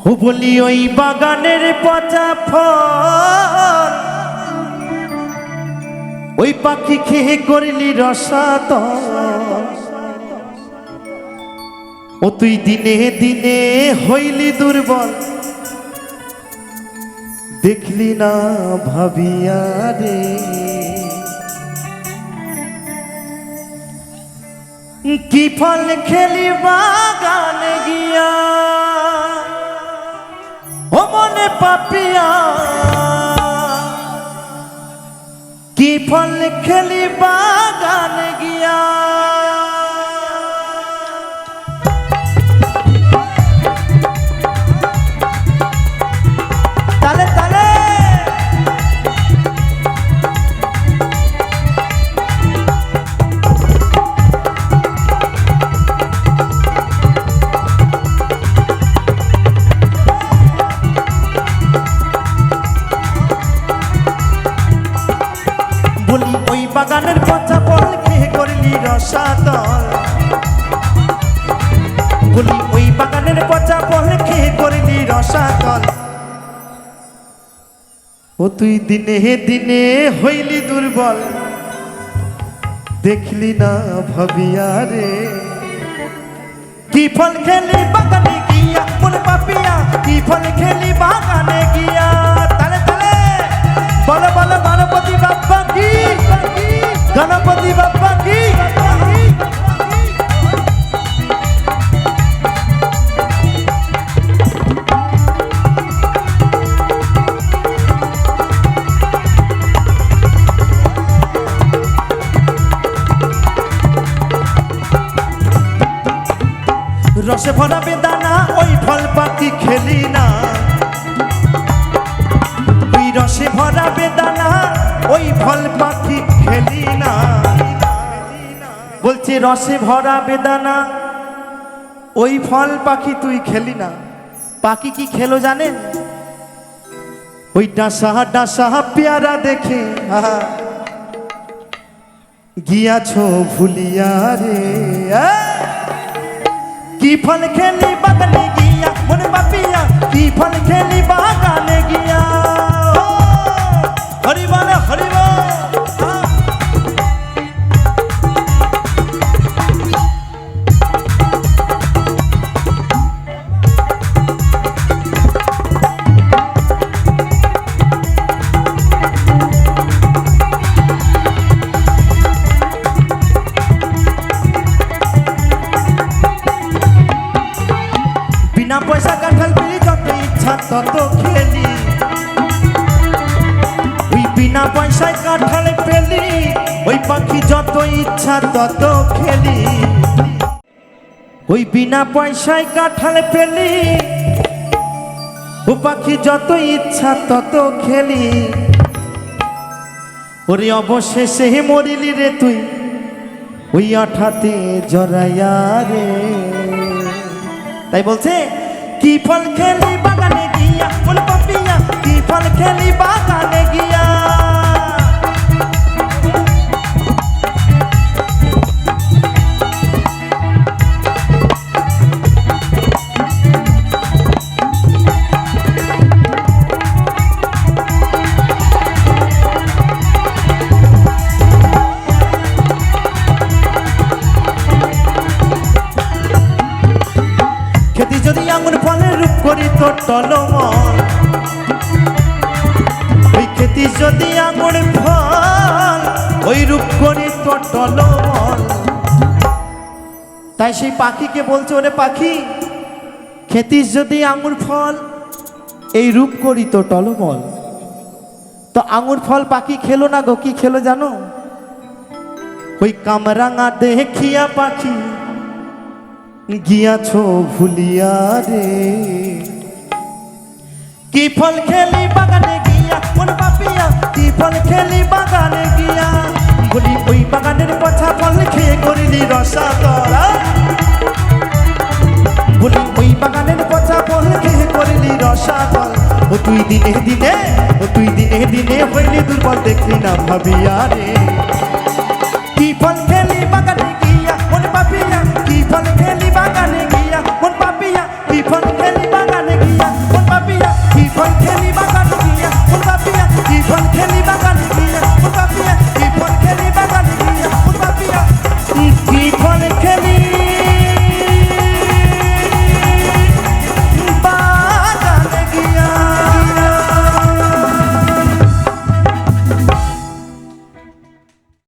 ও বলি ওই বাগানের পচা ফল ওই পাখি খেয়ে করলি রসাতল। ও তুই দিনে দিনে হইলি দুর্বল, দেখলি না ভাবিয়া রে। কি ফল খেলি বাগানে গিয়া ও মনে পাপিয়া, কি ফল খেলি বাগানে গিয়া। তালে তালে বলি ওই বাগানের পচা ফল খেয়ে করলি রসাতল। বলি ওই বাগানের পচা ফল খেয়ে করলি রসাতল। ও তুই দিনে দিনে হইলি দুর্বল, দেখলি না ভাবিয়া রে। কি ফল খেলি বাগানে গিয়া মনে পাপিয়া, কি ফল খেলি বাগানে গিয়া। তালে তালে বলো বলো গণপতি বাপ্পা কি, গণপতি বাপ্পা কি। রসে ভরা বেদানা ওই ফল পাখি খেলি না, ওই রসে ভরা বেদানা ওই ফল পাখি খেলি না। বলছে রসে ভরা বেদানা ওই ফল পাখি তুই খেলি না। পাখি কি খেলো জানেন? ওই ডাসা ডাসা পেয়ারা দেখে গিয়াছো ভুলিয়া রে। কি ফল খেলি বাগানে গিয়া মনে বাপিয়া, কি ফল খেলি বাগানে গিয়া। হরি বল হরি বল। বিনা পয়সা কাঁঠাল পেলি যত ইচ্ছা তত খেলি, ওই বিনা পয়সায় কাঁঠাল পেলি ওই পাখি যত ইচ্ছা তত খেলি। ওই বিনা পয়সায় কাঁঠাল পেলি ও পাখি যত ইচ্ছা তত খেলি। ওরে অবশেষে মরিলি রে তুই ওই আঠাতে জড়াইয়া রে। তাই বলছে কি ফল খেলি বাগানে গিয়া বল পাপিয়া, কি ফল খেলি বাগানে গিয়া। খেতি যদি আঙুর ফলের রূপ করি তো টলমল, ওই খেতি যদি আঙুর ফল ওই রূপ করি তো টলমল। তাই সেই পাখিকে বলছে ওরে পাখি খেতি যদি আঙুর ফল এই রূপ করি তো টলমল। তো আঙুর ফল পাখি খেলো না গো, কি খেলো জানো? ওই কামরাঙা দেখিয়া পাখি গিয়াছো ভুলিয়া রে। কি ফল খেলি বাগানে গিয়া মন পাপিয়া, কি ফল খেলি বাগানে গিয়া। বলি ওই বাগানের পচা ফল খেয়ে করিলি রসাতল। বলি ওই বাগানের পচা ফল খেয়ে করিলি রসাতল। ও তুই দিনে দিনে, ও তুই দিনে দিনে হইলি দুর্বল, দেখলি না ভাবিয়া রে। কি ফল খেলি